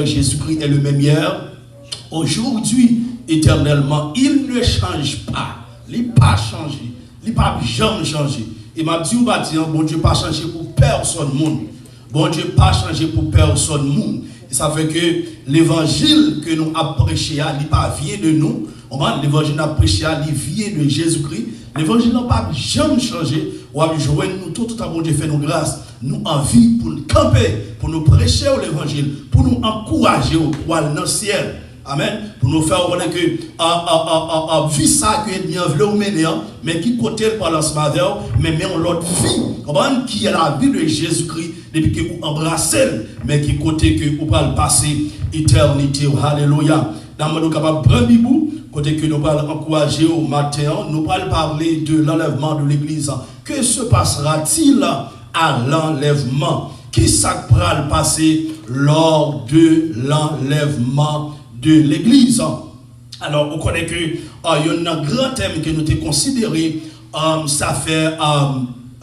Jésus-Christ est le même hier, aujourd'hui, éternellement. Il ne change pas. Il n'a pas changé. Il n'a pas jamais changé. Et m'a dit, bon Dieu pas changé pour personne monde. Bon Dieu pas changé pour personne monde. Et ça fait que l'évangile que nous avons prêché, il n'est pas vient de nous. L'évangile n'a prêché, il vient de Jésus-Christ. L'évangile n'a pas jamais changé. Ou à joindre nous tout à bon Dieu fait nous grâce. Nous envie pour nous camper, pour nous prêcher l'évangile, pour nous encourager pour aller dans le ciel. Amen. Pour nous faire connaître que vie ça que bien voulu mener, mais qui côté par l'ensemble mais on l'autre vie. Qui est la vie de Jésus-Christ depuis que vous embrassez, mais qui côté que vous parlez passer éternité. Alléluia. Dans nous capable prendre bibou côté que nous parlons encourager au matin, nous parlons parler de l'enlèvement de l'église. Que se passera-t-il à l'enlèvement? Qui s'appellera le passer lors de l'enlèvement de l'église? Alors, on connaît que il y a un grand thème que nous avons considéré, ça fait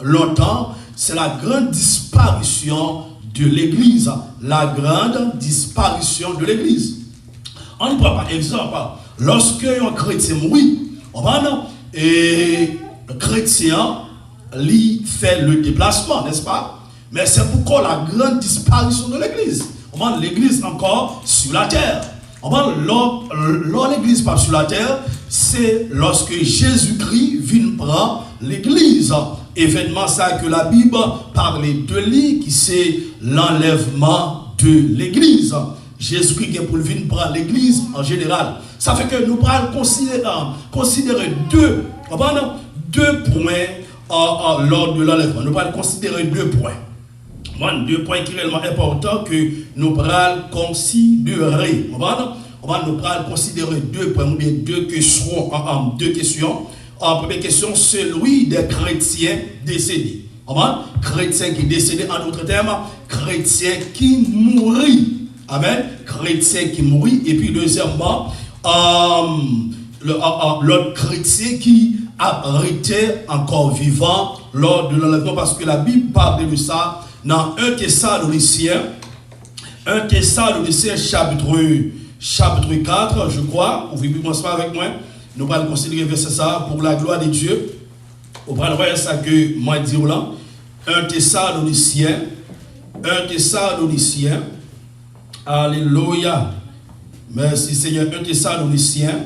longtemps, c'est la grande disparition de l'église. La grande disparition de l'église. On prend par exemple, lorsque un chrétien mourit, et le chrétien lui fait le déplacement, n'est-ce pas? Mais c'est pourquoi la grande disparition de l'église. L'église encore sur la terre. Lors l'église pas sur la terre, c'est lorsque Jésus-Christ vient prendre l'église. Événement ça que la Bible parle de lui, qui c'est l'enlèvement de l'église. Jésus-Christ est pour venir prendre l'église en général. Ça fait que nous allons considérer deux points lors de l'enlèvement. Nous allons considérer 2 points. 2 points qui sont réellement importants que nous allons considérer. Nous allons considérer 2 points, ou bien 2 questions. Première question, celui des chrétiens décédés. Chrétien qui est décédé, en d'autres termes, chrétien qui mourit. Amen. Chrétien qui mourit. Et puis deuxièmement, l'autre chrétien qui a été encore vivant lors de l'enlèvement, parce que la Bible parle de ça dans 1 Thessaloniciens chapitre 4, je crois. Vous pouvez commencer avec moi. Nous allons considérer verset ça pour la gloire de Dieu. On va voir ça que moi dis là. 1 Thessaloniciens. Alléluia. Merci Seigneur. 1 Thessaloniciens,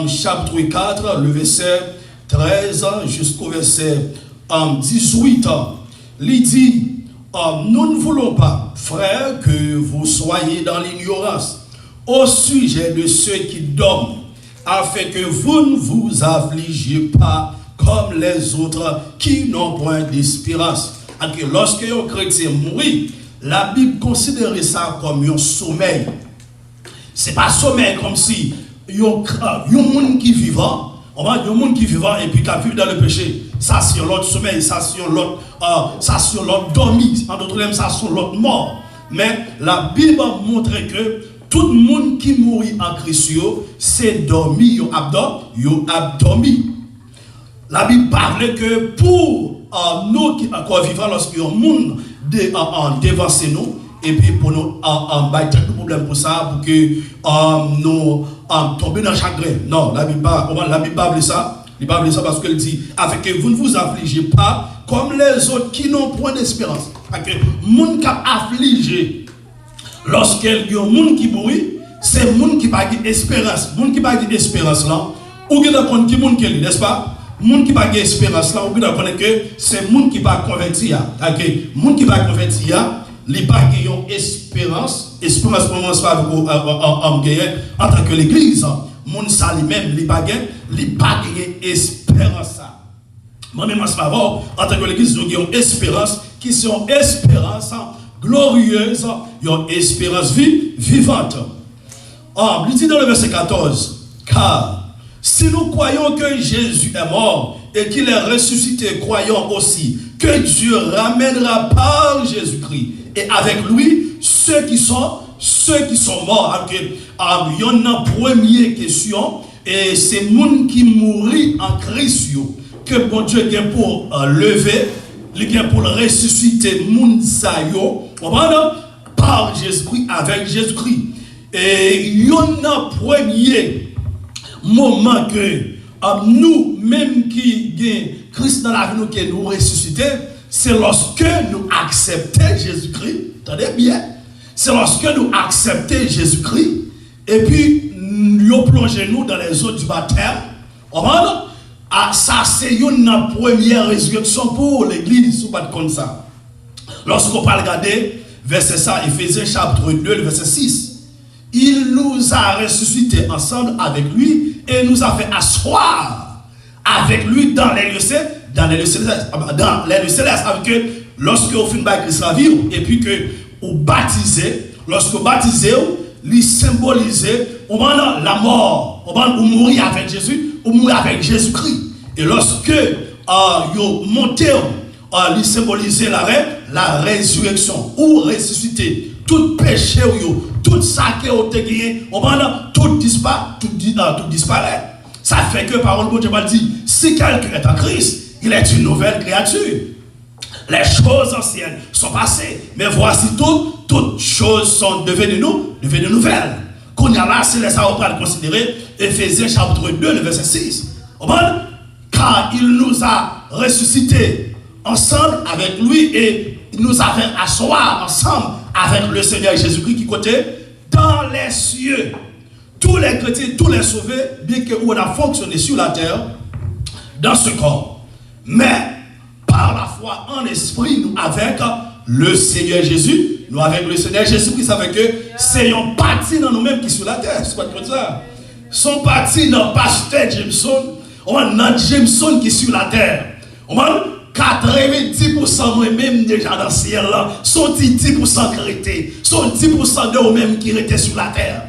chapitre 4, le verset 13 jusqu'au verset 18. Il dit, nous ne voulons pas, frères, que vous soyez dans l'ignorance au sujet de ceux qui dorment, afin que vous ne vous affligiez pas comme les autres qui n'ont point d'espérance. Lorsque un chrétien mourit, la Bible considère ça comme un sommeil. Ce n'est pas sommeil comme si il y a un monde qui vivant, et puis qui vit dans le péché. Ça c'est l'autre sommeil, ça c'est l'autre dormi, en d'autres termes, ça c'est l'autre mort. Mais la Bible montre que tout le monde qui mourit en Christ, c'est dormi, il a dormi. La Bible parle que pour nous qui encore vivants, lorsqu'il y a un monde dévancé nous, et puis pour nous avoir de problèmes pour ça, pour que nous tomber dans le chagrin. Non, la Bible parle ça. Il parle ça parce qu'elle dit, afin que vous ne vous affligez pas comme les autres qui n'ont point d'espérance. Parce que les gens qui sont affligés, lorsqu'il y a un monde qui mourit, c'est le monde qui n'a pas d'espérance. Le monde qui n'a pas d'espérance là, ou qui n'a pas de n'est-ce pas? Le monde qui n'a pas d'espérance là, ou qui n'a pas que c'est le monde qui n'a pas converti. Le monde qui n'a pas converti, il n'a pas d'espérance. Espérance pour moi, c'est pas en tant que l'église. Moun sa lui-même, il n'a pas d'espérance. Moi-même, en tant que l'église, nous avons espérance, qui sont espérance glorieuse, une espérance vivante. Il dit dans le verset 14, car si nous croyons que Jésus est mort et qu'il est ressuscité, croyons aussi que Dieu ramènera par Jésus-Christ et avec lui ceux qui sont morts. Il y a une première question, et c'est les gens qui mourent en Christ que bon Dieu vient pour lever, il vient pour ressusciter les gens. par Jésus-Christ, avec Jésus-Christ. Et il y a un premier moment que nous-mêmes qui avons Christ dans la vie, nous qui nous ressuscité, c'est lorsque nous acceptons Jésus-Christ. Attendez bien. C'est lorsque nous acceptons Jésus-Christ et puis nous plongeons nous dans les eaux du baptême. Ça, c'est une première résurrection pour l'église, ou pas comme ça. Lorsqu'on va regarder, verset ça, Éphésiens chapitre 2, le verset 6. Il nous a ressuscités ensemble avec lui et nous a fait asseoir avec lui dans les lieux célestes. Dans les lieux célestes, avec que lorsque vous finissez par Christ la vie, et puis que vous baptisez, lorsque vous baptisez, vous symbolisez la mort, vous mourrez avec Jésus, vous mourrez avec Jésus-Christ. Et lorsque vous montez, vous symbolisez la résurrection, ou ressusciter. Tout péché, tout ça qui a été gagné, tout disparaît. Ça fait que, parole de Dieu dit, si quelqu'un est en Christ, il est une nouvelle créature. Les choses anciennes sont passées, mais voici toutes choses sont devenues nouvelles. Qu'on y a là, c'est les ça on va considérer Éphésiens chapitre 2, le verset 6. Car il nous a ressuscités ensemble avec lui et il nous a fait asseoir ensemble avec le Seigneur Jésus-Christ qui côté dans les cieux. Tous les chrétiens, tous les sauvés, bien que nous avons fonctionné sur la terre, dans ce corps. Mais par la foi en esprit, nous avec le Seigneur Jésus, nous avec le Seigneur Jésus-Christ, ça fait que c'est une partie dans nous-mêmes qui est sur la terre. C'est pas comme ça. Son partie dans le pasteur Jameson, on a notre Jameson qui est sur la terre. On a 90% moi-même déjà dans le ciel là, sont 10% qui étaient, sont 10% de nous-mêmes qui étaient sur la terre.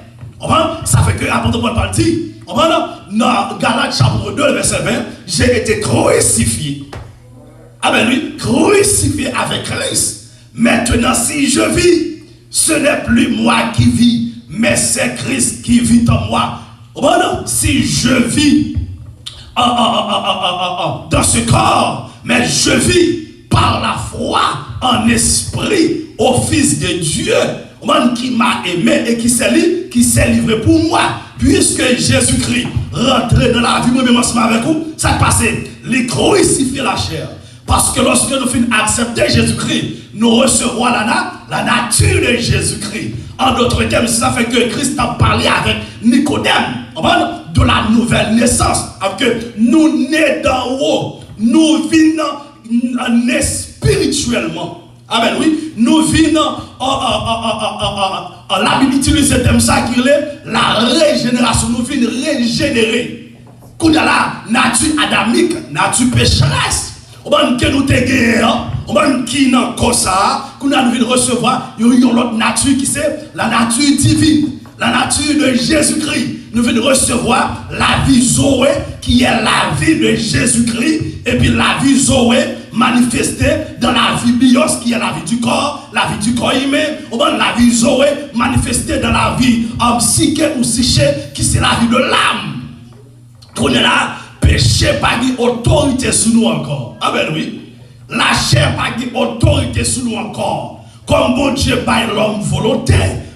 Ça fait que l'apôtre Paul parle dit, dans Galates chapitre 2, verset 20, j'ai été crucifié. Ah ben lui, crucifié avec Christ. Maintenant, si je vis, ce n'est plus moi qui vis, mais c'est Christ qui vit en moi. Si je vis dans ce corps, mais je vis par la foi en esprit au Fils de Dieu, qui m'a aimé et qui s'est livré pour moi. Puisque Jésus-Christ rentrait dans la vie, moi-même ensemble avec vous, ça passait, les crucifier la chair. Parce que lorsque nous finissons accepter Jésus-Christ, nous recevons la nature de Jésus-Christ. En d'autres termes, ça fait que Christ a parlé avec Nicodème de la nouvelle naissance. Avec que nous nés d'en haut, nous vivons spirituellement. Amen, oui. Nous vivons la Bible utilise ce terme ça qui est la régénération. Nous vivons régénérer. Quand il y a la nature adamique, nature pécheresse. On va nous gagner, on va nous qui n'a comme ça, qu'on a envie de recevoir, il y a l'autre nature qui c'est la nature divine, la nature de Jésus-Christ. Nous venons recevoir la vie Zoé, qui est la vie de Jésus-Christ, et puis la vie Zoé manifestée dans la vie bios, qui est la vie du corps humain, on va la vie Zoé manifestée dans la vie psyché ou psyché, qui c'est la vie de l'âme. On est là. Péché pas d'autorité sur nous encore. Ah ben oui. La chair pas d'autorité sur nous encore. Comme bon Dieu par l'homme volonté,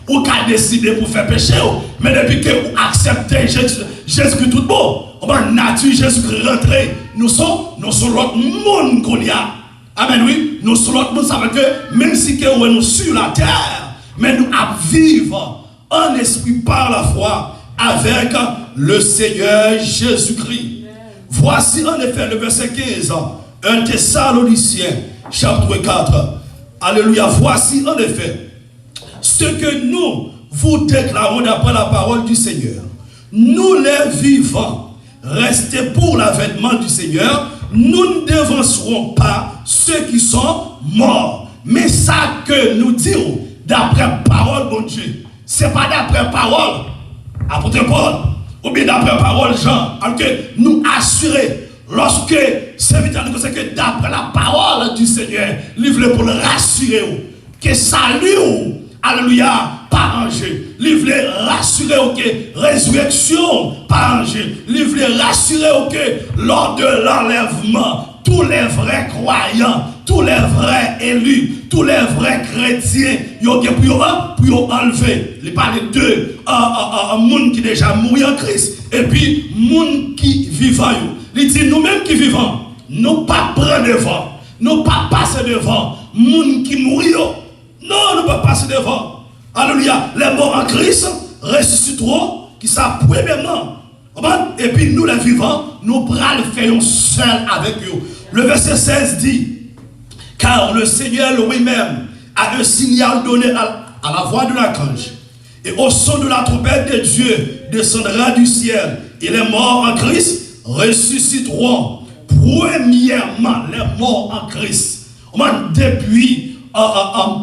ou qu'a décidé pour faire péché. Mais depuis que vous acceptez Jésus-Christ tout beau, on va nature Jésus-Christ rentrer. Nous sommes l'autre monde qu'on y a. Amen oui. Nous sommes l'autre monde, ça veut dire que même si que nous sur la terre, mais nous vivons en esprit par la foi avec le Seigneur Jésus-Christ. Voici en effet le verset 15, 1 Thessaloniciens, chapitre 4. Alléluia. Voici en effet ce que nous vous déclarons d'après la parole du Seigneur. Nous les vivants, restés pour l'avènement du Seigneur, nous ne devancerons pas ceux qui sont morts. Mais ça que nous dirons d'après parole, bon Dieu, ce n'est pas d'après parole, apôtre Paul. Ou bien d'après parole Jean, que nous assurer lorsque serviteur nous conseille que d'après la parole du Seigneur, livre pour le rassurer que salut, alléluia, par un jeu, livre rassurer que résurrection par un jeu, livre rassurer que lors de l'enlèvement tous les vrais croyants, tous les vrais élus, tous les vrais chrétiens, ils ont pour enlever. Il parle de monde qui déjà mouru en Christ et puis monde qui vivant. Il dit nous-mêmes qui vivons, nous pas prendre devant, nous pas passer devant. Monde qui mouru, non, nous pas passer devant. Alléluia. Les morts en Christ ressusciteront, qui ça premièrement. Et puis nous les vivants, nous prenons le faire seul avec eux. Le verset 16 dit, car le Seigneur lui-même a un signal donné à la voix de l'archange. Et au son de la trompette de Dieu descendra du ciel. Et les morts en Christ ressusciteront. Premièrement, les morts en Christ. Depuis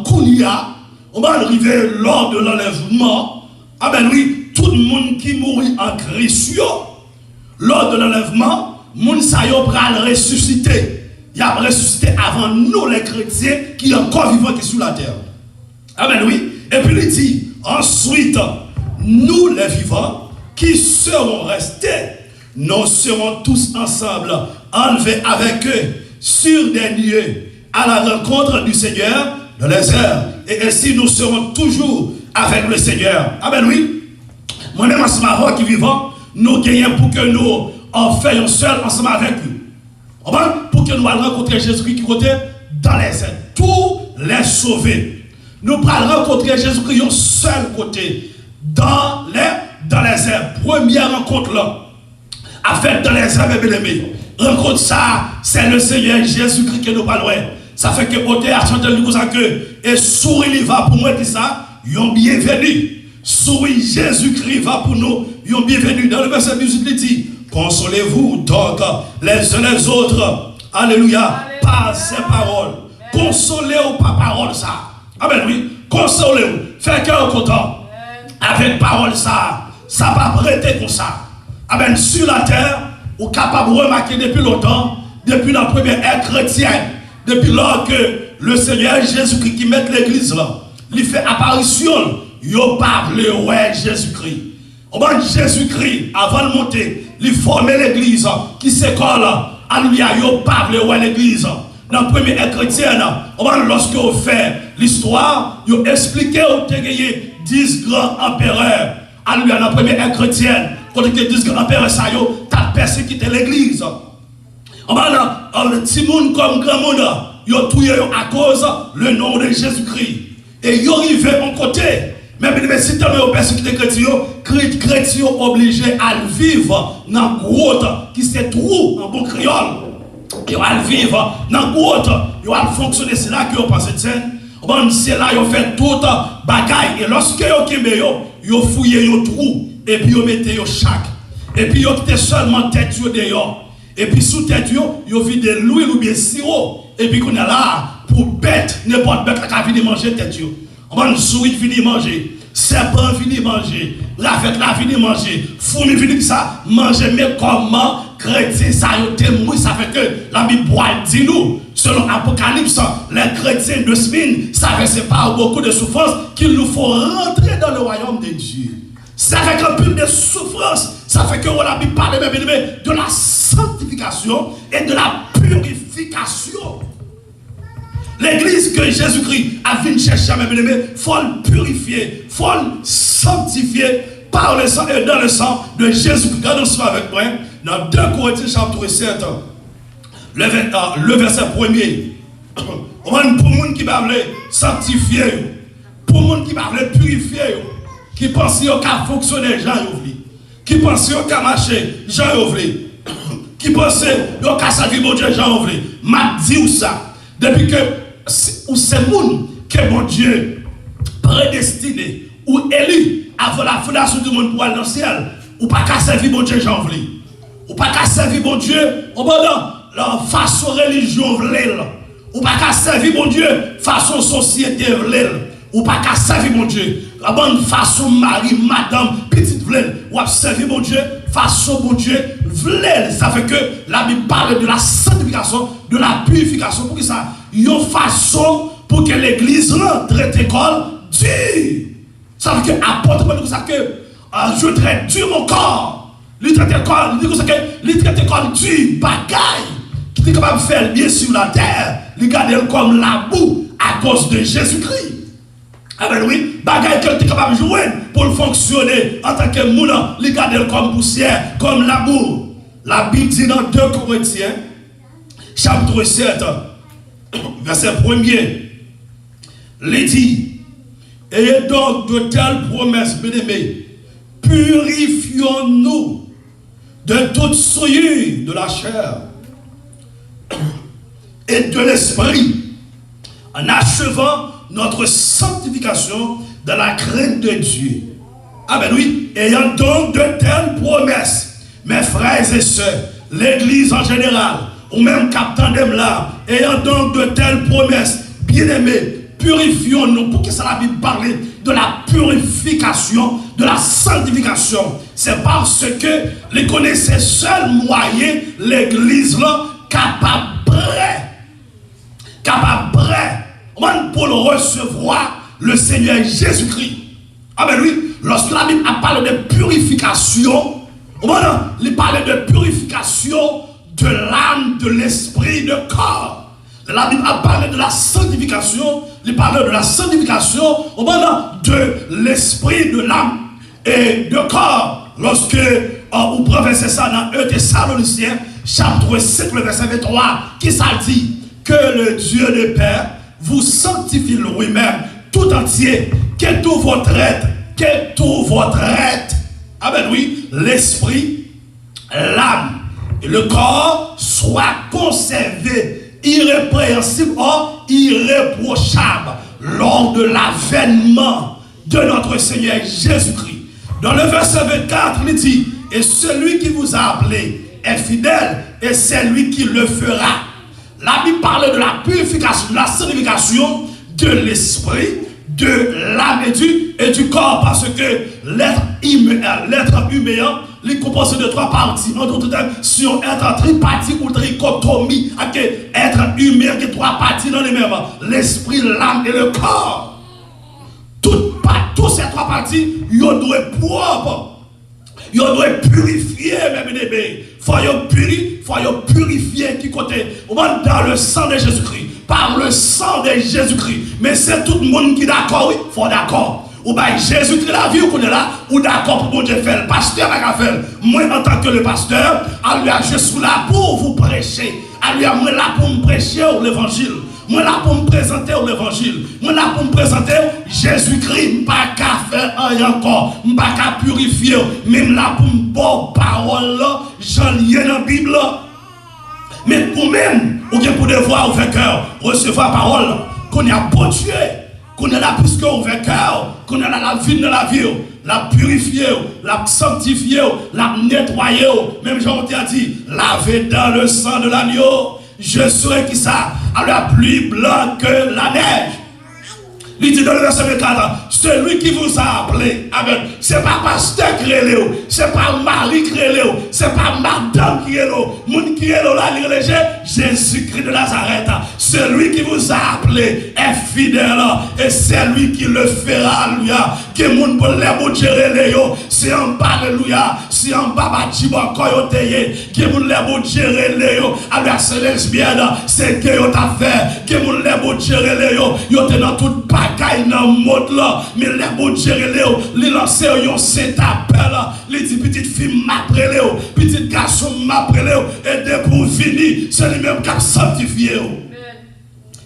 Kounia, on va arriver lors de l'enlèvement. Ah ben oui, tout le monde qui mourit en Christ, lors de l'enlèvement, moun sa yo pral ressusciter. Il a ressuscité avant nous les chrétiens qui sont encore vivants qui sur la terre. Amen, oui. Et puis il dit, ensuite, nous les vivants qui serons restés, nous serons tous ensemble enlevés avec eux sur des lieux à la rencontre du Seigneur de les airs. Et ainsi nous serons toujours avec le Seigneur. Amen, oui. Moi-même, ensemble qui vivons, nous gagnons pour que nous en fassions seul ensemble avec lui. Pour que nous allions rencontrer Jésus-Christ qui côté dans les airs. Tous les sauver. Nous allons rencontrer Jésus-Christ au seul côté dans les airs. Première rencontre là. Avec dans les airs, mes bien-aimés. Rencontre ça, c'est le Seigneur Jésus-Christ que nous parlons. Ça fait que au théâtre, nous disons que et souris il va pour moi qui ça, yon bienvenue. Souris Jésus-Christ va pour nous, yon bienvenue. Dans le verset 18, il dit, consolez-vous donc les uns les autres. Alléluia. Par ces paroles. Consolez-vous par parole ça. Amen, oui. Consolez-vous. Faites cœur content. Avec parole ça. Ça va prêter comme ça. Amen. Sur la terre, vous êtes capable de remarquer depuis longtemps, depuis la première ère chrétienne, depuis lors que le Seigneur Jésus-Christ qui met l'église là, il fait apparition, il parle ouais Jésus-Christ. On va Jésus-Christ, avant de monter, il forme l'église qui s'école, alléluia, il parle ouais l'église. Dans la première ère chrétienne, on va lorsque on fait l'histoire, il explique où tu as gagné 10 grands empereurs. Alléluia, dans la première ère chrétienne, quand tu as 10 grands empereurs, ça y est, tu as persécuté l'église. On va là, le petit monde comme grand monde, ils ont tué à cause le nom de Jésus-Christ. Et ils arrivent en côté. Mais si tu as persécuté les chrétiens obligés à vivre dans la grotte qui se trouve en bon créole. Ils vont vivre dans la grotte, ils vont fonctionner, c'est là qu'ils ont passé de scène. C'est là qu'ils ont fait toute bagaille. Et lorsque ils ont fouillé un trou, et puis ils ont mis chaque. Et puis ils ont quitté seulement tête dehors. Et puis sous tête, ils ont vu de l'huile ou bien sirop. Et puis qu'on est là pour bête, n'importe bête qui a fini de manger tête. On va nous souris fini de manger. Serpent fini de manger. Rafette là fini de manger. Fourmi fini de ça manger. Mais comment chrétiens ça y témoin, ça fait que la Bible dit nous, selon Apocalypse, les chrétiens de Smyrne savaient par beaucoup de souffrances qu'il nous faut rentrer dans le royaume de Dieu. Ça fait qu'un peu de souffrance, ça fait que la Bible parle de la sanctification et de la purification. L'église que Jésus-Christ a venu chercher, il faut le purifier, il faut le sanctifier par le sang et dans le sang de Jésus-Christ. Regardons cela avec moi. Dans 2 Corinthiens chapitre 7, le verset 1er. Pour le monde qui va sanctifier, pour le monde qui va purifier, qui pense qu'il va fonctionner, Jean Yovli, qui pense qu'il va marcher, Jean Yovli, qui pense qu'il va servir mon Dieu, Jean Yovli. M'a dit ça, depuis que c'est le monde que mon Dieu prédestiné ou élu avant la fondation du monde pour aller dans le ciel, ou pas qu'à servir mon Dieu, Jean Yovli. Ou pas qu'à servir mon Dieu, ou pas la façon religion vlel. Ou pas qu'à servir mon Dieu, façon société vlel. Ou pas qu'à servir mon Dieu, la bonne façon mari, madame, petite vlel. Ou à servir mon Dieu, façon mon Dieu vlel. Ça fait que la Bible parle de la sanctification, de la purification. Pour que ça, il y a une façon pour que l'église rentre dans l'école dure. Ça veut dire que apôtre, pour ça que je traite dur mon corps. Il traite l'école du bagaille qui était capable de faire bien sur la terre, il garde comme la boue à cause de Jésus-Christ. Ah ben oui, bagaille que tu es capable de jouer pour fonctionner en tant que moulin, il garde comme poussière, comme la boue. La Bible dit dans 2 Corinthiens, chapitre 7, verset 1er, il dit, ayez donc de telles promesses, bien-aimés, purifions-nous de toute souillure de la chair et de l'esprit, en achevant notre sanctification dans la crainte de Dieu. Ah ben oui, ayant donc de telles promesses, mes frères et sœurs, l'église en général, ou même captain là, ayant donc de telles promesses, bien-aimés, purifions-nous. Pour que ça la Bible parle de la purification, de la sanctification? C'est parce que les connaissez seul moyen, l'église là, capable pour le recevoir le Seigneur Jésus-Christ. Ah ben oui, lorsque la Bible parle de purification, il parle de purification de l'âme, de l'esprit, de corps. La Bible a parlé de la sanctification, il parle de la sanctification de l'esprit, de l'âme et de corps. Lorsque vous professez ça dans 1 Thessaloniciens, chapitre 5, le verset 23, qui ça dit? Que le Dieu de Père vous sanctifie lui-même tout entier, que tout votre être, ah ben oui, l'esprit, l'âme et le corps soient conservés irrépréhensibles, irréprochables lors de l'avènement de notre Seigneur Jésus-Christ. Dans le verset 24, il dit, et celui qui vous a appelé est fidèle, et c'est lui qui le fera. La Bible parle de la purification, de la sanctification de l'esprit, de l'âme et du corps, parce que l'être humain, il est composé de 3 parties. En d'autres termes, si on est en tripartie ou trichotomie, être humain qui a 3 parties dans les mêmes, l'esprit, l'âme et le corps. Toutes ces 3 parties, ils doivent être propres. Ils doivent purifier, mes bébés. Il faut purifier qui côté dans le sang de Jésus-Christ. Par le sang de Jésus-Christ. Mais c'est tout le monde qui est d'accord, oui, il faut d'accord. Ou bien Jésus-Christ la vie, ou est là, ou d'accord pour bon Dieu faire. Le pasteur va faire. Moi, en tant que le pasteur, je suis là pour vous prêcher. Moi là pour me prêcher l'évangile. Moi là pour me présenter l'évangile. Moi là pour me présenter Jésus-Christ. Je ne pas qu'à faire rien encore. Je ne pas qu'à purifier. Même là pour me bonne parole là, j'en lis dans la Bible. Mais pour même, ou bien pour devoir ouvrir cœur, recevoir la parole, qu'on a beau Dieu, qu'on a la plus que ouvrir cœur, qu'on a la vie de la vie, la purifier, la sanctifier, la nettoyer. Même Jean a dit, laver dans le sang de l'agneau. Je serai qui ça? Alors plus blanc que la neige. Il dit dans le verset 24, celui qui vous a appelé, amen. C'est pas pasteur qui est là, c'est pas Marie qui est là, c'est pas madame qui est là, moun qui est là, Jésus-Christ de Nazareth. Celui qui vous a appelé est fidèle et c'est lui qui le fera, alléluia. Que moun pour les bouts gérer les yo, c'est en bas, alléluia, c'est en bas, bâtiment koyoteye, que moun les bouts gérer les yo, avec ces lesbiennes, c'est que yo t'a fait, que moun les bouts gérer les yo, yo te dans toute bagaille dans le monde là, mais les bouts gérer les yo, les lancer yo, c'est appel, les dit petite fille m'appelle yo, petit garçon m'appelle yo, et de pour finir, c'est lui-même qui a sanctifié yo.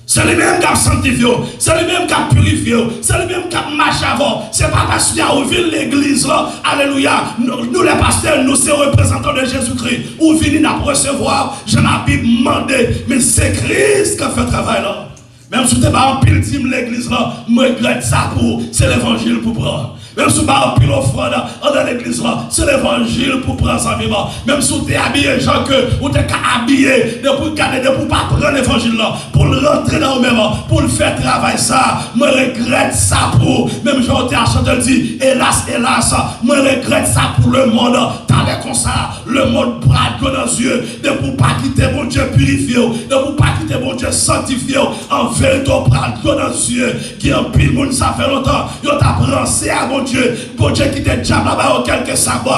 C'est lui-même qui a sanctifié, c'est lui-même qui a purifié, c'est lui-même qui a marché avant. C'est pas parce qu'il y a ouvert l'église là, alléluia. Nous les pasteurs, nous sommes représentants de Jésus-Christ. Ou venir à recevoir, je n'ai pas demandé, mais c'est Christ qui a fait le travail là. Même si tu n'es pas en pile team l'église là, je regrette ça pour, c'est l'évangile pour prendre. Même si tu n'es pas en pile offrande dans l'église là, c'est l'évangile pour prendre sa vie. Même si tu es habillé, genre que, ou tu es habillé, pour garder, pour pas prendre l'évangile là, pour le rentrer dans le même, pour le faire travailler ça, je regrette ça pour, même genre tu as chanté dit, hélas, je regrette ça pour le monde, dans les comme ça, le monde brade dans nos yeux, de pour pas quitter mon Dieu purifié, de pour pas quitter mon Dieu sanctifié, en vérité, brade dans nos yeux, qui en pile monde ça fait longtemps, yo t'a pensé à mon Dieu qui te diable là-bas, quelques sabots,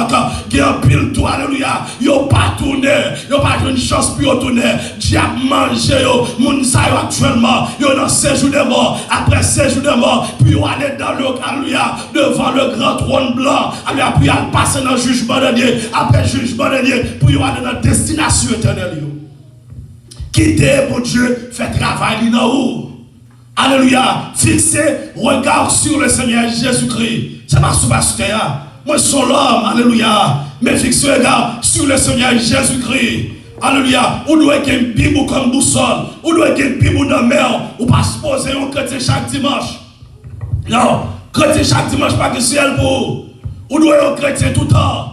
qui en pile tout, alléluia, yo pas tourné, yo pas une chance pour yo tourner, diable manger yo, moun sa yo actuellement, yo dans séjour de mort, après séjour de mort, puis yo aller dans le, alléluia, devant le grand trône blanc, alléluia, puis aller passer dans le jugement de Dieu, après jugement de Dieu, puis yo aller dans la destination éternelle yo. Quittez mon Dieu, fait travail dans où? Alléluia, fixez, regard sur le Seigneur Jésus-Christ. C'est pas sous terre. Moi, je suis l'homme, alléluia. Mais fixez le regard sur le Seigneur Jésus-Christ. Alléluia. Ou doit être une Bible comme boussole. Ou doit être une Bible dans la mer. Ou pas se poser un chrétien chaque dimanche. Non, chrétien chaque dimanche, pas que ciel pour. Ou doit être un chrétien tout le temps.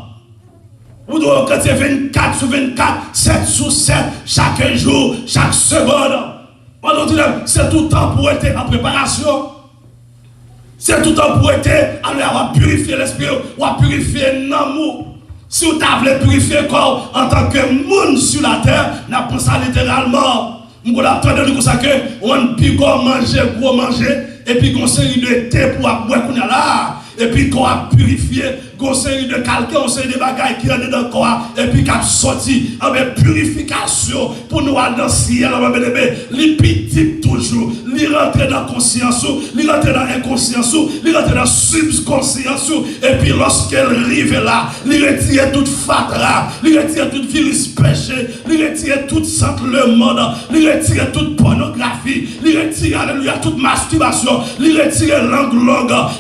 Ou doit être un chrétien 24 sur 24, 7 sur 7, chaque jour, chaque seconde. C'est tout le temps pour être en préparation. C'est tout le temps pour être à purifier l'esprit, à purifier l'amour. Si vous voulez purifier le corps en tant que monde sur la terre, n'a pas ça littéralement. Vous attendez comme ça que on peut gros manger, et puis qu'on série de thé pour boire qu'on a là. Et puis qu'on a purifié, qu'on série de calcaire, on série de bagailles qui rentrent dans le corps, et puis qu'on a sorti avec purification pour nous aller dans le ciel, les petits toujours, les rentrer dans la conscience, les rentrer dans l'inconscience, les rentrer dans la subconscience, et puis lorsqu'elle arrive là, les retirer toute fatra, les retirer tout virus péché, les retirer tout centre le monde, les retirer toute pornographie, les retirer, alléluia, toute masturbation, les retirer langue,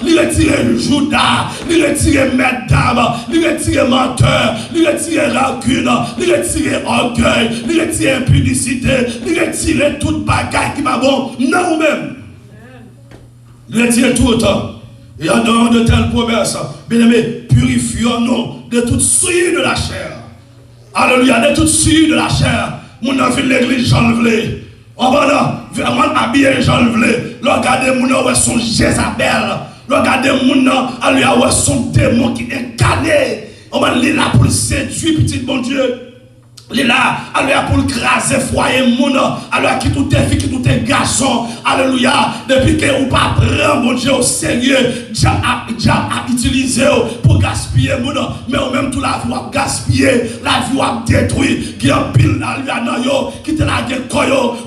les retirer Judas, les retirer mesdames, les retirer menteur, les retirer rancune, les retirer orgueil, les retirer impudicité, les retirer toute bagaille qui va bon, non même. Les retirer tout autant. Et en dehors de telles promesses, bien aimé, purifions-nous de toute souillure de la chair. Alléluia, de toute souillure de la chair. Mon enfant de l'église, j'enlève. On va vraiment habiller, j'enlève. Regardez mon enfant, son Jézabel. Regardez mon nom, alléluia, son démon qui est incarné. On va aller là pour le séduire, petit bon Dieu. Il est là, alléluia, pour craser foyer mon nom. Alléluia, qui tout est fille, qui tout est garçon. Alléluia, depuis que vous ne prenez pas mon Dieu au sérieux, Diable a utilisé pour gaspiller mon nom. Mais au même tout la vie a gaspillé, la vie a détruit, qui a pile, alléluia, dans yo, qui te la gueule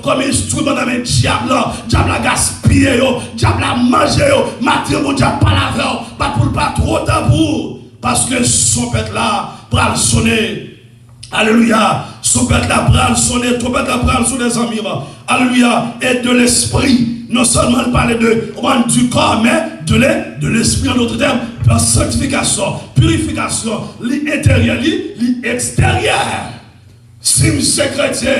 comme instrument dans le diable. Diable a gaspillé, diable a mangé, matin, mon diable pas la veille, pas pour pas trop tabou. Parce que son pète là, pour le sonner. Alléluia. Son pète là, pour le sonner, ton pète là, pour le sonner, amis. Alléluia. Et de l'esprit. Non seulement parler du corps, mais de l'esprit en d'autres termes. La sanctification, purification, l'intérieur, l'extérieur. Si je suis chrétien,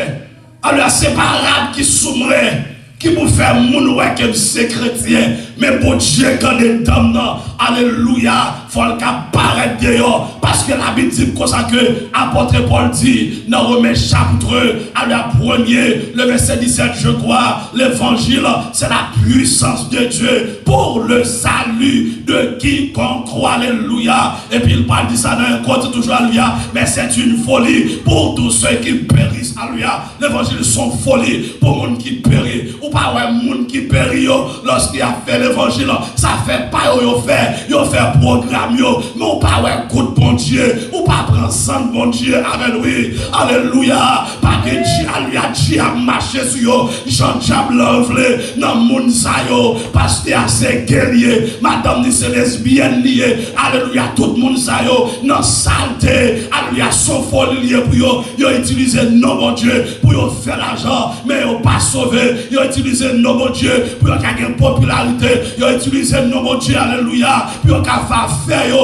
alors c'est pas arabe qui soumerait. Qui vous fait mon ouais que c'est chrétien, mais bon Dieu quand des dames, alléluia, faut le paraître dehors, parce que la Bible dit comme ça que apôtre Paul dit dans Romains chapitre à la premier, le verset 17, je crois, l'évangile, c'est la puissance de Dieu pour le salut de quiconque croit, alléluia. Et puis il parle de ça dans un côté toujours, alléluia, mais c'est une folie pour tous ceux qui périssent, alléluia. L'évangile sont folie pour les gens qui périssent. Pas un monde qui périt lorsqu'il a fait l'évangile, ça fait pas yo fait programme mais on pas un coup de bon Dieu, ou pas prendre sang de bon Dieu avec lui, alléluia, pas que Dieu a marché sur yo, Jean diable l'envelé dans monde ça yo, parce que c'est guerrier, madame dit c'est lesbienne lié, alléluia, tout le monde ça yo, dans saleté, alléluia, son folie lié pour yo utiliser non bon Dieu, pour yo faire l'argent, mais yo pas sauver, yo utiliser nos bon Dieu pour qu'il y ait une popularité. Ils ont utilisé nos bon Dieu, alléluia, pour qu'il y ait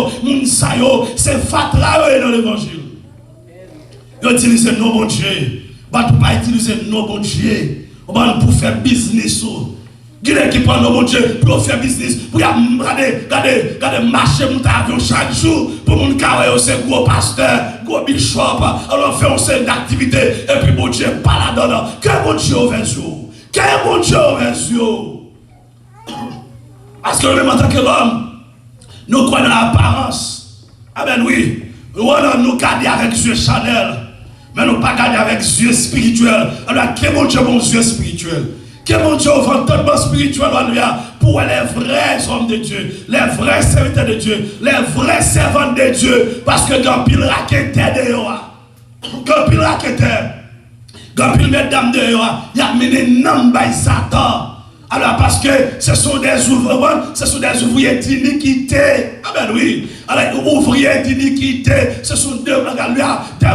c'est fatra dans l'évangile. Ils ont utilisé nos bon Dieu. Pour ne pas utiliser nos bon Dieu. Pour faire business. Qui prend nos bon Dieu pour faire business. Pour regarder marcher mon avion chaque jour. Pour mon carré, c'est gros pasteur, gros bishop. Alors on fait une activité. Et puis mon Dieu, pas là-dedans. Que mon Dieu au 20 jours. Quel bon Dieu, monsieur? Parce que même en tant que l'homme, nous croyons dans l'apparence. Ah ben oui, Nous garder avec yeux charnel, mais nous pas garder avec yeux spirituels. Alors, quel bon Dieu, bon yeux spirituel? Quel bon Dieu, entendement spirituel, pour les vrais hommes de Dieu, les vrais serviteurs de Dieu, les vrais servants de Dieu, parce que quand il raquetait de Yoa, quand il raquetait, quand il mesdames de Yoa, il y a mené nom by Satan. Alors parce que ce sont des ouvriers d'iniquité. Ah ben oui. Alors ouvriers d'iniquité, ce sont des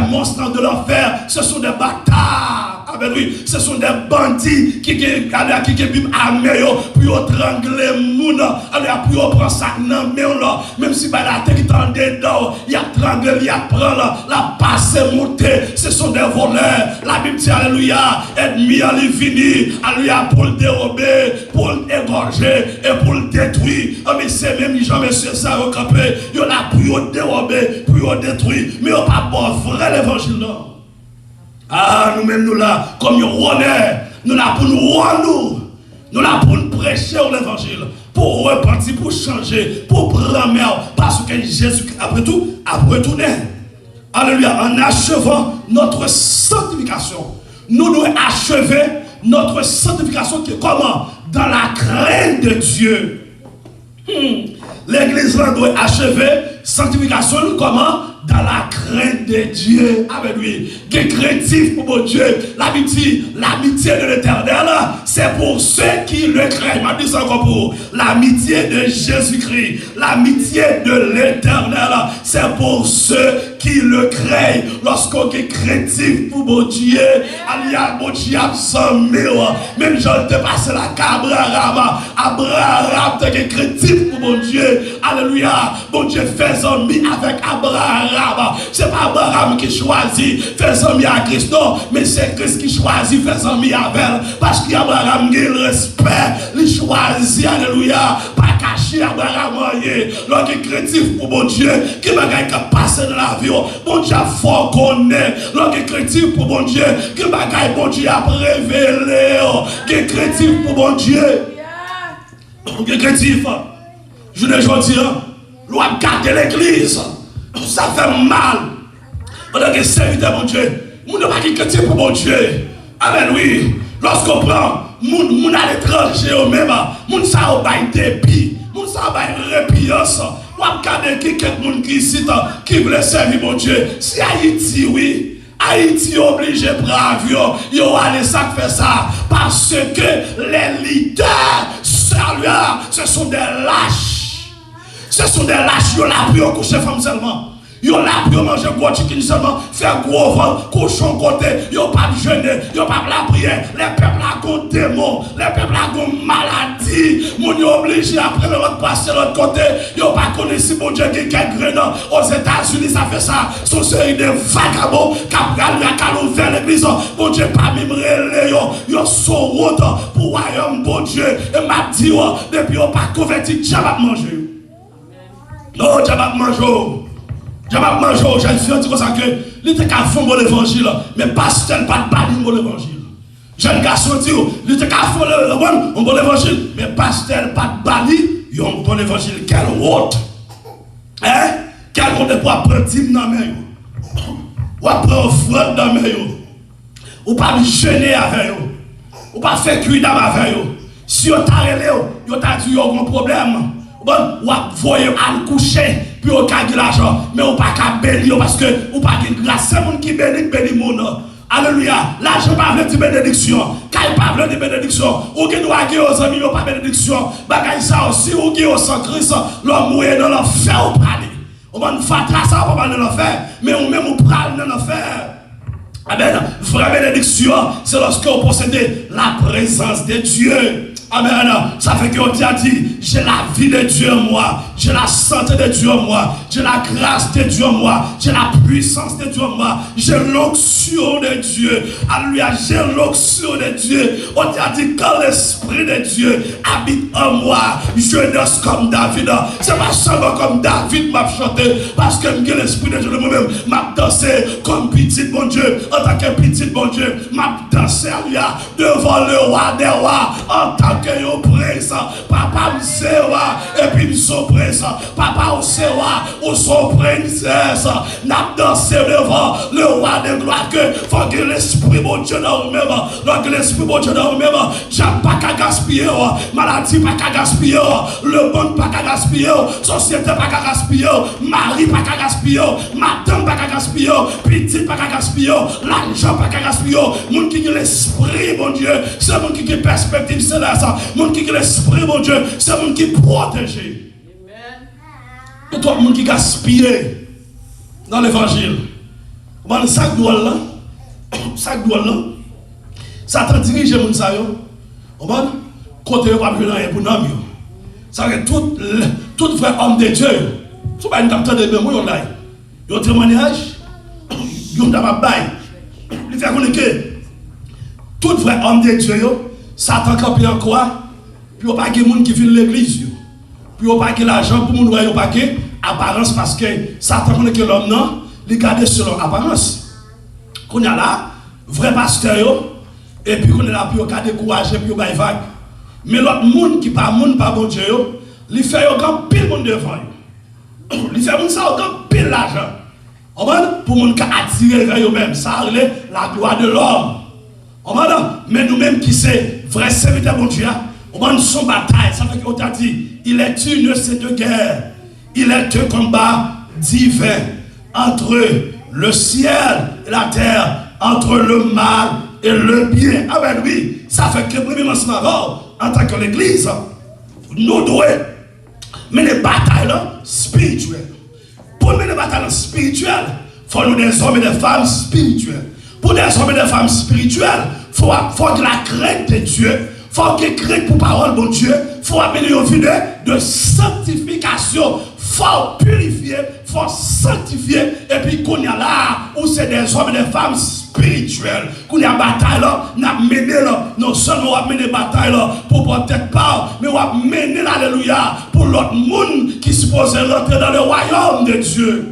monstres de l'enfer, ce sont des bâtards. Ah ben oui, ce sont des bandits qui sont armés pour étrangler les gens. Alors pour prendre ça dans là, même si la tête est en dedans, il y a étranglé, il y a prendre la passe montée. Ce sont des voleurs. La Bible dit alléluia, ennemi à l'infini, alléluia pour le dérober, pour l'égorger et pour le détruire. Ah mais c'est même les gens, messieurs, ça recapé. Il y a pour le dérober, pour le détruire. Mais il n'y a pas bon vrai l'évangile, non. Ah, nous-mêmes, nous là, comme nous honneur, nous là pour nous rendre, nous là pour nous prêcher l'évangile, pour repentir, pour changer, pour prendre, parce que Jésus, après tout, a retourné. Alléluia, en achevant notre sanctification, nous devons achever notre sanctification qui est comment? Dans la crainte de Dieu. L'église là doit achever sanctification comment? Dans la crainte de Dieu. Avec lui. Qui craintif pour mon Dieu. La dit, l'amitié de l'Éternel, c'est pour ceux qui le craignent. Je dis ça encore pour l'amitié de Jésus-Christ. L'amitié de l'Éternel, c'est pour ceux qui le craignent. Lorsqu'on est craintif pour mon Dieu, alia mon Dieu absorbé. Même j'en te passe la Abraham. Abraham, tu es craintif pour mon Dieu. Alléluia. Mon Dieu fait ami avec Abraham. C'est pas Abraham qui choisit faire ami à Christ, non, mais c'est Christ qui choisit faire ami avec elle. Parce qu'Abraham a le respect, il choisit, alléluia, pas cacher Abraham. L'homme est craintif pour mon Dieu, qui va passer dans la vie. Mon Dieu a fort connaît. L'homme est craintif pour mon Dieu, qui va mon Dieu a révélé. Qui est craintif pour mon Dieu. Qui est craintif. Je ne dis pas, l'homme garde l'église. Ça fait mal. On a des serviteurs, mon Dieu. Nous ne pas qui chrétien pour mon Dieu. Amen, oui. Lorsqu'on prend, moun à l'étranger, même, moun ça au bail dépit, moun ça au bail répiance. On regarde quelqu'un qui ici, qui veut servir mon Dieu. Si Haïti, oui. Haïti obligé de prendre avion. Il y a des sacs fait ça. Parce que les leaders, ce sont des lâches. Ce sont des lâches, ils ont la prière coucher femme seulement. Ils ont la prière manger gros chicken seulement, faire gros ventre, cochon côté, ils n'ont pas de jeûner, ils n'ont pas de la prière. Les peuples ont des démons, les peuples ont maladie. Ils sont obligés après le passer de l'autre côté. Ils n'ont pas connu si mon Dieu qui est grenon. Aux États-Unis, ça fait ça. Ce sont série de vagabonds qui ont ouvert l'église. Mon Dieu, pas même relais, ils sont route pour royaume, bon Dieu. Et m'a dit, depuis ils n'ont pas converti, Dieu va manger. Non, Dieu va manger. Je vais manger, jeune fille, dit comme ça que il était qu'à fond pour l'évangile, mais pasteur pas de bali pour l'évangile. Jeune garçon dit, il était qu'à fond pour l'évangile, mais pasteur pas de bali, pour l'évangile. Quelle honte! Hein? Quelle honte pour apprendre dans la main? Ou apprendre offrande dans la main? Ou pas me gêner avec eux? Ou pas faire cuire dans ma veille? Si vous avez dit, il y a un problème. Bon, ou voyez à le coucher, puis on gagne l'argent, mais on pas qu'à bénir parce que on pas qu'à grâce, c'est monde qui bénit monde. Alléluia. L'argent pas veut dire bénédiction. Quand il pas veut dire bénédiction, ou qui doit gagner aux amis, pas bénédiction. Bagaille ça aussi, ou qui au sans Christ, l'homme mourir dans l'enfer ou parler. On va nous faire ça, on va dans l'enfer, mais on même on parle dans l'enfer. Amen. Vraie bénédiction, c'est lorsque vous possédez la présence de Dieu. Amen. Ça fait que Dieu a dit, j'ai la vie de Dieu en moi, j'ai la santé de Dieu en moi, j'ai la grâce de Dieu en moi, j'ai la puissance de Dieu en moi, j'ai l'onction de Dieu. Alléluia, j'ai l'onction de Dieu. On a dit, quand l'Esprit de Dieu habite en moi, je danse comme David. C'est pas seulement comme David m'a chanté, parce que l'Esprit de Dieu de moi-même m'a dansé comme petit bon Dieu. En tant que petit bon Dieu, m'a dansé, alléluia, devant le roi des rois, en tant que yo présent, papa m'sewa, et puis m'so présent, papa m'sewa, ou son princesse, n'a dansé devant le roi de gloire, que faut que l'esprit bon Dieu dans vous-même, donc l'esprit bon Dieu dans vous-même, j'aime pas qu'à gaspiller, maladie pas qu'à gaspiller, le monde pas qu'à gaspiller, société pas qu'à gaspiller, mari pas qu'à gaspiller, madame pas qu'à gaspiller, petit pas qu'à gaspiller, l'argent pas qu'à gaspiller, monde qui a l'esprit bon Dieu, c'est monde qui a perspective céleste, monde qui a l'esprit bon Dieu, c'est monde qui protège. Et toi, monde qui gaspille dans l'évangile, bon sac doual là, ça te dirige mon ça yo, bon côté pas besoin pour nom yo. Ça que tout vrai homme de Dieu, tu pas une capteur de mémoire là. Yo témoignage, yo d'aba bail. Il fait connaître que tout vrai homme de Dieu yo, Satan camper en quoi? Puis on pas que monde qui vient l'église yo. Puis on pas que l'argent pour monde yo pas que apparence parce que Satan connaît que l'homme non, il garde selon apparence. Qu'on y a là, vrai pasteur yo, et puis qu'on est là pour décourager puis bail vague. Mais l'autre monde qui pas monde pas bon Dieu, il fait aucun pile monde devant. Il fait monde ça aucun pile l'argent. Pour monde qui attirer vers eux-mêmes, ça c'est la gloire de l'homme. Mais nous-mêmes qui c'est vrai serviteur bon Dieu, on son bataille, ça fait qu'on t'a dit, il est une cette guerre. Il est un combat divin entre le ciel et la terre, entre le mal et le bien. Ah ben oui, ça fait que premièrement ce matin, en tant que l'église, nous devons mener des batailles spirituelles. Pour mener des batailles spirituelles, il faut nous des hommes et des femmes spirituels. Pour des hommes et des femmes spirituels, il faut que la crainte de Dieu, il faut que crainte pour parole de Dieu, il faut amener une vie de sanctification, il faut purifier, il faut sanctifier, et puis qu'on y a là où c'est des hommes et des femmes spirituels. Qu'on y a bataille là, on a mené là, non seulement on a mené bataille là pour peut-être pas, mais on a mené l'alléluia pour l'autre monde qui se pose rentrer dans le royaume de Dieu.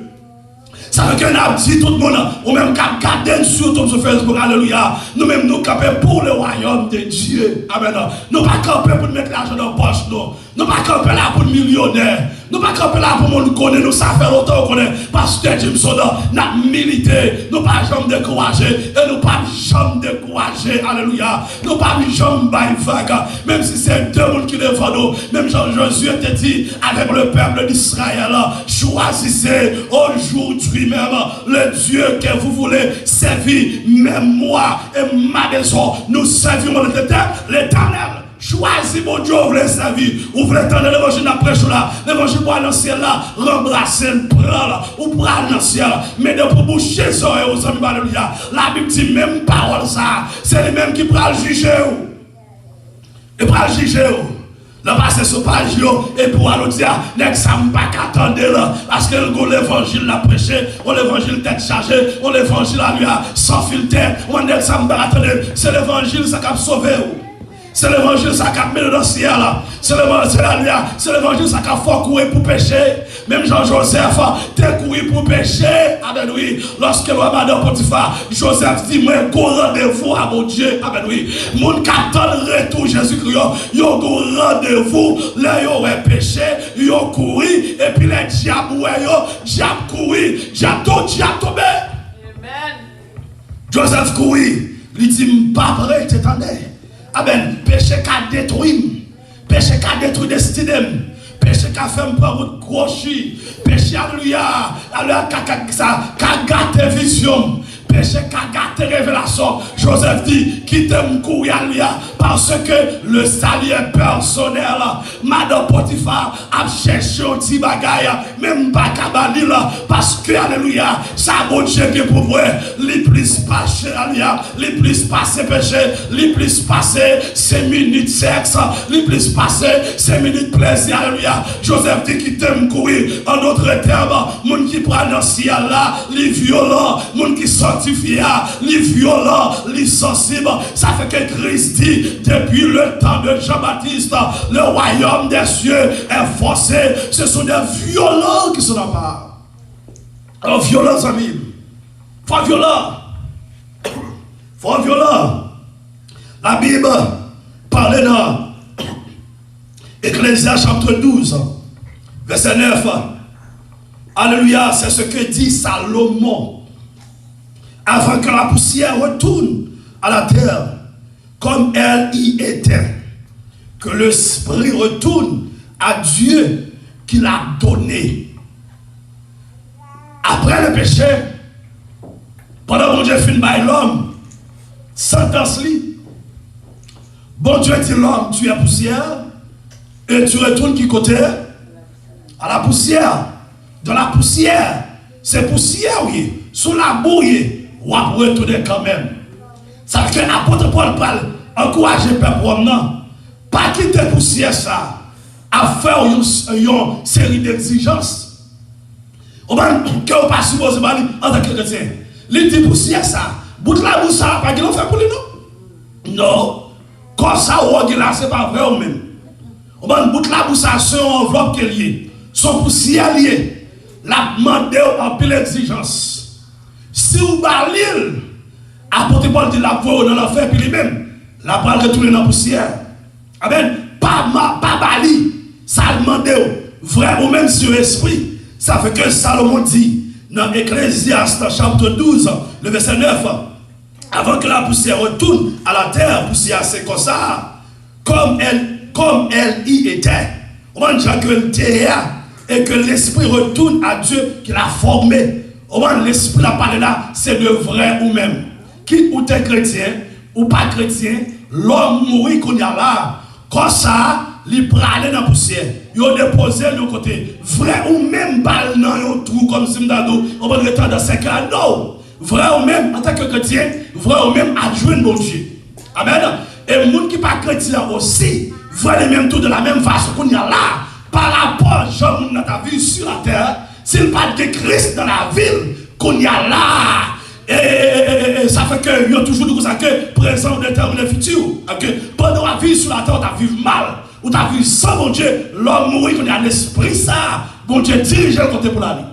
Ça veut dire qu'on a dit tout le monde, ou même qu'à garder sur Facebook, alléluia, nous-mêmes nous camper pour le royaume de Dieu. Amen. Nous pas camper pour mettre l'argent dans la poche, non. Nous pas camper là pour le millionnaire. Nous pas camper là pour nous connaître, nous ça fait longtemps qu'on connaît. Pasteur Jimson, nous milité, nous pas jamais découragé, et nous pas jamais découragé, alléluia. Nous pas jamais bailler vague, même si c'est deux mondes qui défendent nous, même Josué te dit avec le peuple d'Israël, choisissez aujourd'hui même le Dieu que vous voulez servir, même moi et ma maison, nous servirons l'Éternel. Choisis mon Dieu, vous voulez servir, vous voulez entendre l'évangile d'après là, l'évangile pour aller dans le ciel là, rembrasser le bras là, ou pour aller dans le ciel, mais de pour boucher les oreilles aux amis, alléluia. La Bible dit même parole ça, c'est les mêmes qui pourront juger. Et pour juger. Là, passer sur page et pour aller dire, n'est-ce ça pas qu'attendre là, parce que l'évangile l'a prêché, on l'évangile tête chargée, on l'évangile à lui sans filtre, on n'est-ce ça pas attendre, c'est l'évangile ça qui a sauvé. C'est l'évangile ça qui a mis dans le ciel. C'est l'évangile ça qui a fait courir pour pécher. Même Jean-Joseph t'es couru pour pécher. Amen oui. Lorsque le roi Madame Potiphar, Joseph dit, moi, go rendez-vous à mon Dieu. Amen oui. Mon qui attend le retour Jésus-Christ, yo go rendez-vous. Là, yo ouais péché, yo couru. Et puis les diables, diable couru, diable tombé. Amen. Joseph couru. Il dit, pas prêt, t'étendais. Amen. Péché qui détruit. Péché qui détruit destinée. Péché qui fait un peu de gauchis. Péché, alléluia. Alléluia, qui a gâté vision. Péché qui a gâté révélation. Joseph dit, quittez-moi courir, alléluia. Parce que le salut est personnel. Madame Potiphar a cherché un petit bagaille. Même pas kabali là. Parce que, alléluia, ça a bon Dieu qui pour vous. Les plus passé, alléluia. Les plus passé péché. Les plus passé 5 minutes sexe. Les plus passé 5 minutes plaisir, alléluia. Joseph dit qu'il t'aime courir. En d'autres termes, moun qui prend dans le ciel là, les violents, moun qui sanctifie, les violents, les sensibles. Ça fait que Christ dit, depuis le temps de Jean-Baptiste, le royaume des cieux est forcé. Ce sont des violents qui sont là-bas. Alors, violents, amis. Faut violent. Faut violent. La Bible parle dans Ecclésiaste chapitre 12, verset 9. Alléluia, c'est ce que dit Salomon. Avant que la poussière retourne à la terre, comme elle y était. Que l'esprit retourne à Dieu qui l'a donné. Après le péché, pendant que Dieu finit par l'homme, sentence-lui. Bon Dieu dit l'homme, tu es poussière, et tu retournes qui côté? À la poussière. Dans la poussière, c'est poussière, oui. Sous la bouille, on va retourner quand même. Ça veut dire que l'apôtre Paul parle, encourager le peuple non. Pas quitter poussière ça, à faire une série d'exigences. On va que on pas supposé parler en tant que chrétien. Les dit poussière ça, bout de la bouche ça, pas qu'il en fait pour lui non. Non, quand ça on là c'est pas vrai ou même. On va bout de la bouche ça, c'est une enveloppe qui est liée, son poussière liée. La demande en pile exigence. Si vous parlez, apportez Paul dit la voix dans l'enfer puis lui-même, la parole retourne dans la poussière. Amen. Pas bali, ça demande vrai ou même sur l'esprit. Ça fait que Salomon dit dans Ecclésiaste chapitre 12, le verset 9, avant que la poussière retourne à la terre, poussière c'est comme ça, comme elle y était. On va dire que le terre et que l'esprit retourne à Dieu qui l'a formé. Au moins l'esprit a parlé là, c'est le vrai ou même. Qui ou t'es chrétien ou pas chrétien, l'homme mourit qu'on y a là. Comme ça, il prend dans la poussière. Il a déposé de côté. Vrai ou même balle dans un trou comme si on va rester dans 5 ans. Non. Vrai ou même, en tant que chrétien, vrai ou même adjoint mon Dieu. Amen. Et les gens qui ne sont pas chrétiens aussi, vrai les mêmes tout de la même façon qu'on y a là. Par rapport à Jean dans ta vie sur la terre, s'il n'y a pas de Christ dans la ville, qu'on y a là. Et ça fait qu'il y a toujours dit que présent, déterminé, futur. Que pendant la vie sur la terre, tu as vécu mal. Ou tu as vécu sans mon Dieu, l'homme mourit, qu'on a l'esprit ça. Mon Dieu dirige le côté pour la vie.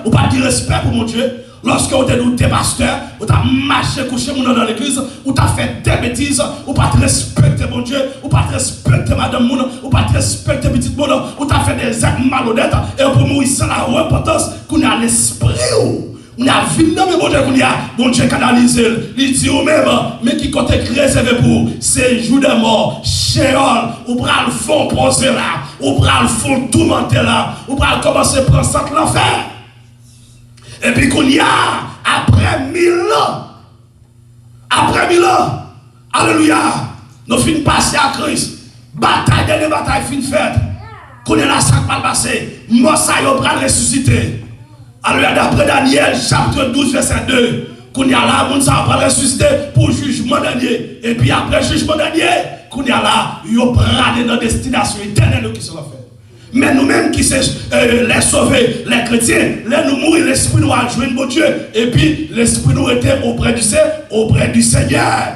Ou pas de respect pour mon Dieu. Lorsque vous êtes des pasteurs, vous avez marché, couché dans l'église, vous avez fait des bêtises, vous pas respecter mon Dieu, vous pas respecter madame Mouna, vous pas respecter petite Mouna, vous avez fait des actes malhonnêtes, et pour mourir sans la repentance, qu'on a l'esprit, on a vu, non mais mon Dieu, qu'on a, mon Dieu canalisé, il dit au même, mais qui compte réservé pour ces jours de mort, Chéol, ou bras le fond posé là, ou bras le fond tourmenté là, ou bras commencer à prendre ça l'enfer. Et puis qu'on y a, après 1000 ans, alléluia, nous finissons passer à Christ, bataille dernière bataille fin faite, qu'on est là, ça va passer, moi ça y a bras ressuscité. Alléluia, d'après Daniel, chapitre 12, verset 2, qu'on y a là, on ça va ressusciter pour jugement dernier. Et puis après jugement dernier, qu'on y a là, il y a bras dans la destination éternelle qui sera faite. Mais nous-mêmes qui sommes les sauvés, les chrétiens, les nous mourir, l'esprit nous a joint mon Dieu. Et puis l'esprit nous était auprès du Seigneur.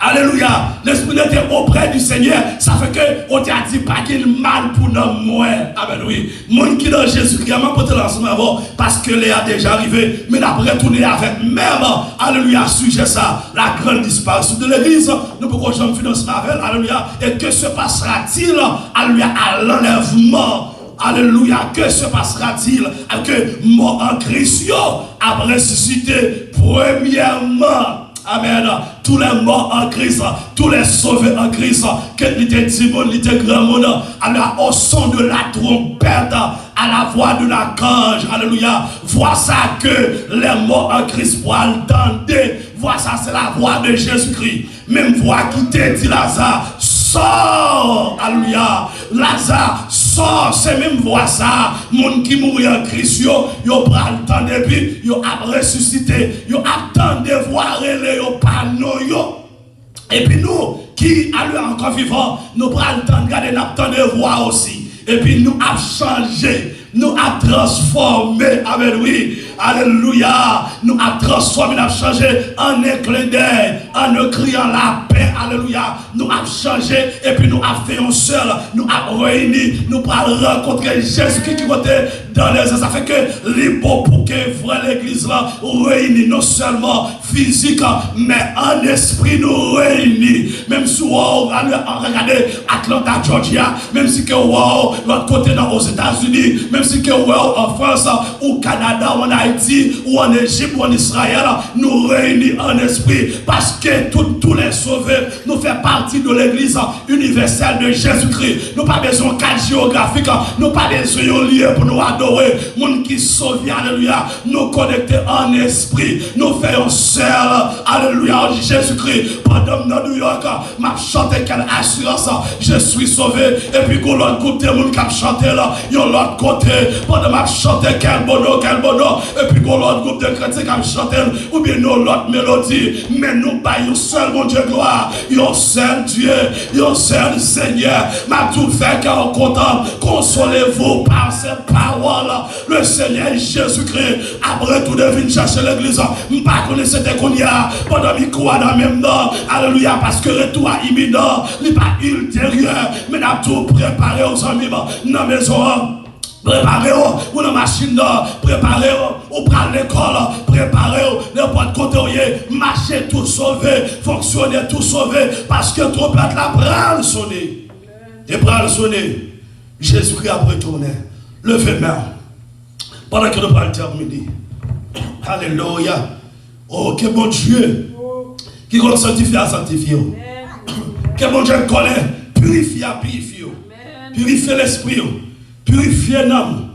Alléluia. L'esprit nous était auprès du Seigneur. Ça fait que on t'a dit pas qu'il mal pour nous mourir. Amen, oui. Mon qui dans Jésus-Christ, m'a porté l'ensemble avant parce que l'est déjà arrivé. Mais d'après tourner avec même, alléluia, sujet ça, la grande disparition de l'église. Nous pouvons jamais financer avec, alléluia. Et que se passera-t-il, alléluia, à l'enlèvement? Alléluia, que se passera-t-il que mort en Christ a ressuscité premièrement? Amen. Tous les morts en Christ, tous les sauvés en Christ, que l'ité Timon, l'ité grand monde, au son de la trompette, à la voix de la cage, alléluia. Vois ça que les morts en Christ pour entendre. Vois ça, c'est la voix de Jésus-Christ. Même voix qui te dit Lazare, sors, alléluia. Lazare, sors, c'est même voix ça. Monde qui mourit en Christ, yo prend le temps et puis yo a ressuscité, yo attend de voir les yo panneau yo. Et puis nous qui allons encore vivants, nous prenons le temps de garder l'attend de voir aussi. Et puis nous avons changé, nous avons transformé, amen, oui, alléluia, nous avons transformé, nous avons changé en un clin d'œil, en nous criant la paix alléluia, nous avons changé et puis nous avons fait un seul, nous avons réuni, nous avons rencontré Jésus-Christ qui était dans les. Ça fait que l'hypo pour que l'église là réunie non seulement physique mais en esprit nous réunis. Même si on regardez Atlanta, Georgia, même si que l'autre côté aux États-Unis, même si que en France ou Canada ou en Haïti ou en Égypte ou en Israël, nous réunis en esprit parce que tous les sauvés nous fait partie de l'église universelle de Jésus-Christ. Nous pas besoin de cadre géographique, nous pas besoin de lieu pour nous adorer. Monde qui sauve, alléluia, nous connecter en esprit, nous faisons seul, alléluia, Jésus-Christ. Pendant New York, m'a chanté quelle assurance, je suis sauvé. Et puis qu'on l'autre côté, monde qui a chanté là, yon l'autre côté, pendant m'a chanté quel bonheur. Et puis qu'on l'autre groupe de chrétiens qui a chanté, ou bien nous l'autre mélodie, mais nous baillons seul, mon Dieu, gloire, yon seul Dieu, yon seul Seigneur, m'a tout fait car on content, consolez-vous par ces paroles. Le Seigneur Jésus-Christ, après tout, devine chercher l'église. Je ne sais pas c'était qu'on y a pendant qu'il croit dans le même nom. Alléluia, parce que le retour est imminent. Il n'est pas ultérieur, mais nous avons tout préparé aux amis dans la maison. Préparez-vous pour la machine, préparez-vous pour l'école, préparez-vous n'importe côté où il marcher tout sauvé, fonctionner tout sauvé, parce que trop peut-être la bras sonner. Et bras sonner. Jésus-Christ a retourné. Levez main. Pendant que nous allons terminer. Alléluia. Oh, que bon Dieu. Qui va sanctifier à sanctifier. Que bon Dieu connaît. Purifier à purifier. Purifier l'esprit. Purifier l'âme.